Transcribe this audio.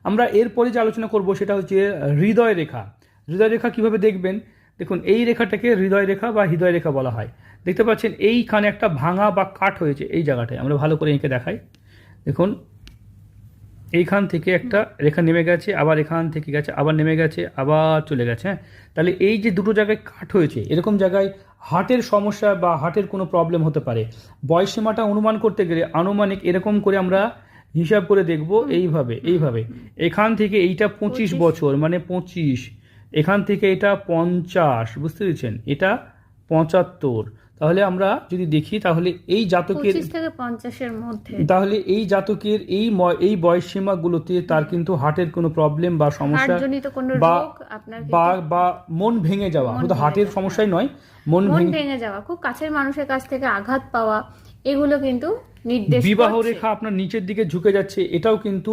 আমরা এরপরে যে আলোচনা করব সেটা হচ্ছে হৃদয় রেখা। হৃদয় রেখা কীভাবে দেখবেন? দেখুন, এই রেখাটাকে হৃদয় রেখা বা হৃদয় রেখা বলা হয়। দেখতে পাচ্ছেন এইখানে একটা ভাঙা বা কাট হয়েছে এই জায়গাটায়, আমরা ভালো করে এঁকে দেখাই। দেখুন, এইখান থেকে একটা রেখা নেমে গেছে, আবার এখান থেকে গেছে, আবার নেমে গেছে, আবার চলে গেছে। হ্যাঁ, তাহলে এই যে দুটো জায়গায় কাট হয়েছে, এরকম জায়গায় হার্টের সমস্যা বা হার্টের কোনো প্রবলেম হতে পারে। বয়সসীমাটা অনুমান করতে গেলে আনুমানিক এরকম করে আমরা হিসাব করে দেখব, এইভাবে এইভাবে। এখান থেকে এইটা 25 বছর, মানে 25, এখান থেকে এটা 50, বুঝতে পেরেছেন, এটা 75। তাহলে আমরা যদি দেখি তাহলে এই জাতকের 25 থেকে 50-এর মধ্যে, তাহলে এই জাতকের এই বয়স সীমাগুলোতে তার কিন্তু হার্টের কোনো প্রবলেম বা সমস্যা হার্টজনিত কোনো বা রোগ আপনার বা মন ভেঙে যাওয়া, শুধু হার্টের সমস্যাই নয়, মন মন ভেঙে ভেঙে যাওয়া, খুব কাছের মানুষের কাছ থেকে আঘাত পাওয়া, এগুলো কিন্তু নির্দেশ বিবাহ করছে। রেখা আপনার নিচের দিকে ঝুঁকে যাচ্ছে, এটাও কিন্তু